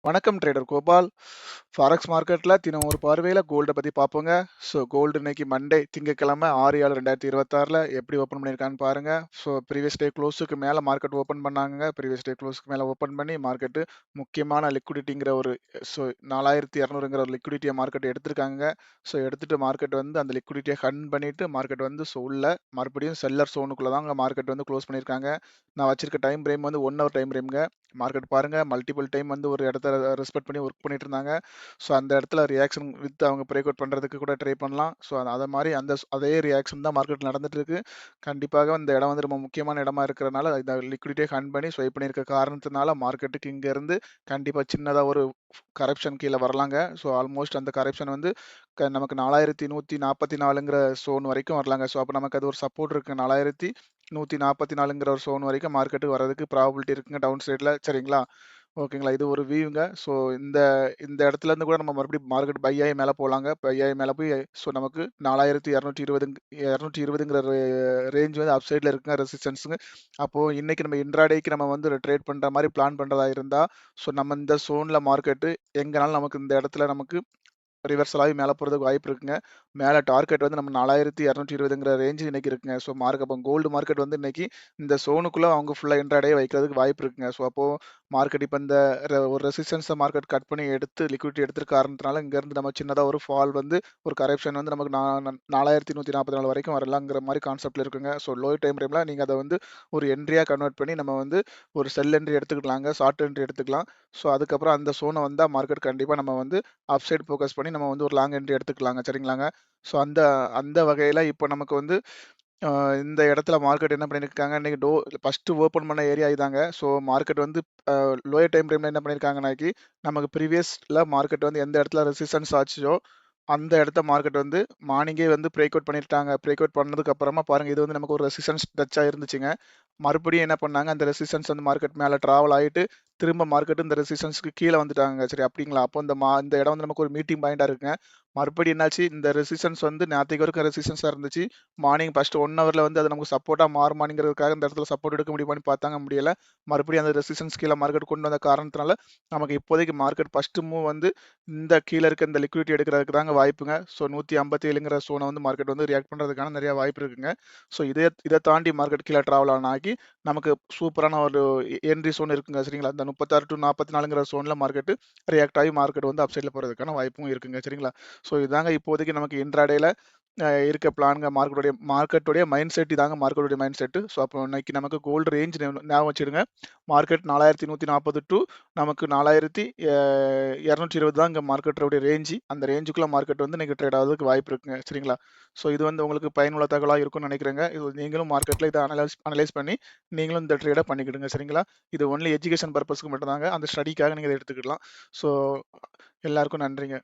வணக்கம் trader Gopal. Forex மார்க்கெட்ல தினம் ஒரு பார்வையில கோல்ட பத்தி பார்ப்போங்க. ஸோ கோல்டு இன்னைக்கு மண்டே திங்கட்கிழமை 6/7/2026 எப்படி ஓப்பன் பண்ணியிருக்கான்னு பாருங்க. ஸோ ப்ரீவியஸ் டே க்ளோஸுக்கு மேல மார்க்கெட் ஓப்பன் பண்ணாங்க. ப்ரீவியஸ் டே க்ளோஸுக்கு மேல ஓப்பன் பண்ணி மார்க்கெட் முக்கியமான லிக்விடிட்டிங்கிற ஒரு ஸோ 4200ங்கிற ஒரு லிக்விடிட்டியை மார்க்கெட் எடுத்திருக்காங்க. ஸோ எடுத்துட்டு மார்க்கெட் வந்து அந்த லிக்விடிட்டியை ஹன் பண்ணிட்டு மார்க்கெட் வந்து ஸோ உள்ள மறுபடியும் செல்லர் சோனுக்குள்ள தான் மார்க்கெட் வந்து க்ளோஸ் பண்ணியிருக்காங்க. நான் வச்சிருக்க டைம் ஃப்ரேம் வந்து 1 ஹவர் டைம் ஃப்ரேம்ங்க. மார்க்கெட் பாருங்க மல்டிபிள் டைம் வந்து ஒரு இடத்த ரெஸ்பெக்ட் பண்ணி ஒர்க் பண்ணிட்டு இருந்தாங்க. ஸோ அந்த இடத்துல ரியாக்ஷன் வித் அவங்க பிரேக் அவுட் பண்ணுறதுக்கு கூட ட்ரை பண்ணலாம். ஸோ அதை மாதிரி அதே ரியாக்ஷன் தான் மார்க்கெட் நடந்துட்டு இருக்கு. கண்டிப்பாக இந்த இடம் வந்து ரொம்ப முக்கியமான இடமா இருக்கிறனால இந்த லிக்விடிட்டியை ஹன் பண்ணி ஸ்வைப் பண்ணியிருக்க காரணத்தினால மார்க்கெட்டுக்கு இங்கேருந்து கண்டிப்பாக சின்னதாக ஒரு கரெக்ஷன் கீழே வரலாங்க. ஸோ ஆல்மோஸ்ட் அந்த கரெக்ஷன் வந்து நமக்கு 4144ங்கிற சோன் வரைக்கும் வரலாங்க. ஸோ அப்போ நமக்கு அது ஒரு சப்போர்ட் இருக்கு. 4144ங்கிற ஒரு சோன் வரைக்கும் மார்க்கெட்டுக்கு வரதுக்கு ப்ராபபிலிட்டி இருக்குங்க டவுன் சைடில். சரிங்களா? ஓகேங்களா? இது ஒரு வியூங்க. ஸோ இந்த இந்த இடத்துல இருந்து கூட நம்ம மறுபடியும் மார்க்கெட் பை ஆகி மேலே போகலாங்க. பை ஆகி மேலே போய் ஸோ நமக்கு 4220ங்கிற ரேஞ்ச் வந்து அப் சைடில் இருக்குங்க ரெசிஸ்டன்ஸுங்க. அப்போது இன்னைக்கு நம்ம இன்ட்ராடேக்கு நம்ம வந்து ட்ரேட் பண்ணுற மாதிரி பிளான் பண்ணுறதா இருந்தால் ஸோ நம்ம இந்த சோனில் மார்க்கெட்டு எங்கனாலும் நமக்கு இந்த இடத்துல நமக்கு ரிவர்சல் ஆகி மேலே போகிறதுக்கு வாய்ப்பு இருக்குங்க. மேலே டார்கெட் வந்து நம்ம 4220ங்கிற ரேஞ்சு இன்னைக்கு இருக்குங்க. ஸோ அப்போ கோல்டு மார்க்கெட் வந்து இன்னைக்கு இந்த சோனுக்குள்ளே அவங்க ஃபுல்லாக இன்ட்ராடே வைக்கிறதுக்கு வாய்ப்பு இருக்குங்க. ஸோ அப்போது மார்க்கெட் இப்போ இந்த ஒரு ரெசிஸ்டன்ஸை மார்க்கெட் கட் பண்ணி எடுத்து லிக்விடிட்டி எடுத்துருக்க காரணத்தினால இங்கேருந்து நம்ம சின்னதாக ஒரு ஃபால் வந்து ஒரு கரெக்ஷன் வந்து நமக்கு 4144 வரைக்கும் வரலாங்கிற மாதிரி கான்செப்டில் இருக்குங்க. ஸோ லோ டைம் ஃப்ரேமில் நீங்கள் அதை வந்து ஒரு என்ட்ரியாக கன்வெர்ட் பண்ணி நம்ம வந்து ஒரு செல் என்ட்ரி எடுத்துக்கலாங்க, ஷார்ட் என்ட்ரி எடுத்துக்கலாம். ஸோ அதுக்கப்புறம் அந்த சோனை வந்தால் மார்க்கெட் கண்டிப்பாக நம்ம வந்து அப் சைடு ஃபோக்கஸ் பண்ணி நம்ம வந்து ஒரு லாங் என்ட்ரி எடுத்துக்கலாங்க. சரிங்களாங்க? ஸோ அந்த அந்த வகையில் இப்போ நமக்கு வந்து இந்த இடத்துல மார்க்கெட் என்ன பண்ணியிருக்காங்க, இன்னைக்கு ஃபர்ஸ்ட் ஓப்பன் பண்ண ஏரியா இதாங்க. ஸோ மார்க்கெட் வந்து லோயர் டைம் ஃப்ரேமில் என்ன பண்ணியிருக்காங்கனாக்கி நமக்கு ப்ரீவியஸில் மார்க்கெட் வந்து எந்த இடத்துல ரெசிஸ்டன்ஸ் ஆச்சோ அந்த இடத்த மார்க்கெட் வந்து மார்னிங்கே வந்து பிரேக் அவுட் பண்ணிட்டாங்க. பிரேக் அவுட் பண்ணதுக்கு அப்புறமா பாருங்க இது வந்து நமக்கு ஒரு ரெசிஸ்டன்ஸ் டச்சாக இருந்துச்சுங்க. மறுபடியும் என்ன பண்ணாங்க, அந்த ரெசிஸ்டன்ஸ் வந்து மார்க்கெட் மேலே ட்ராவல் ஆகிட்டு திரும்ப மார்க்கெட் இந்த ரெசிஸ்டன்ஸ்க்கு கீழே வந்துட்டாங்க. சரி அப்படிங்களா? அப்போ இந்த இடம் வந்து நமக்கு ஒரு மீட்டிங் பாயிண்டாக இருக்குங்க. மறுபடியும் என்னாச்சு, இந்த ரெசிஸ்டன்ஸ் வந்து நேற்றுக்கு வரைக்கும் ரெசிஸ்டன்ஸாக இருந்துச்சு. மார்னிங் ஃபர்ஸ்ட் 1 ஹவரில் வந்து அது நமக்கு சப்போர்ட்டாக மாறுமாங்கிறதுக்காக இந்த இடத்துல சப்போர்ட் எடுக்க முடியுமான்னு பார்த்தாங்க, முடியல. மறுபடியும் அந்த ரெசிஸ்டன்ஸ் கீழே மார்க்கெட் கொண்டு வந்த காரணத்தினால நமக்கு இப்போதைக்கு மார்க்கெட் ஃபர்ஸ்ட் மூவ் வந்து இந்த கீழே இருக்க இந்த லிக்விடிட்டி எடுக்கிறதுக்கு தாங்க வாய்ப்புங்க. ஸோ 157ங்கிற சோனை வந்து மார்க்கெட் வந்து ரியாக்ட் பண்ணுறதுக்கான நிறைய வாய்ப்பு இருக்குங்க. ஸோ இதை தாண்டி மார்க்கெட் கீழே ட்ராவல் ஆனாக்கி நமக்கு சூப்பரான ஒரு என்ட்ரி சோன் இருக்குங்க. சரிங்களா? இந்த 36 to 44ங்கிற சோனில் மார்க்கெட் ரியாக்ட் ஆகி மார்க்கெட் வந்து அப்சைடில் போகிறதுக்கான வாய்ப்பும் இருக்குங்க. சரிங்களா? ஸோ இதாங்க இப்போதைக்கு நமக்கு இன்ட்ராடேல இருக்க பிளான்ங்க. மார்க்கெட்டுடைய மைண்ட் செட் இதாங்க மார்க்கெட்டுடைய மைண்ட் செட்டு. ஸோ அப்போ இன்னைக்கு நமக்கு கோல்டு ரேஞ்ச் ஞாபகம் வச்சுடுங்க. மார்க்கெட் 4140 டு நமக்கு 4220 தான் இங்கே மார்க்கெட்டோடைய ரேஞ்சு. அந்த ரேஞ்சுக்குள்ள மார்க்கெட் வந்து இன்னைக்கு ட்ரேட் ஆகிறதுக்கு வாய்ப்பு இருக்குங்க. சரிங்களா? ஸோ இது வந்து உங்களுக்கு பயனுள்ள தகவலாக இருக்கும்னு நினைக்கிறேங்க. இது நீங்களும் மார்க்கெட்டில் இதை அனலைஸ் பண்ணி நீங்களும் இந்த ட்ரேடை பண்ணிக்கிடுங்க. சரிங்களா? இது ஒன்லி எஜுகேஷன் பர்பஸ்க்கு மட்டும் தாங்க. அந்த ஸ்டடிக்காக நீங்கள் இதை எடுத்துக்கிடலாம். ஸோ எல்லாருக்கும் நன்றிங்க.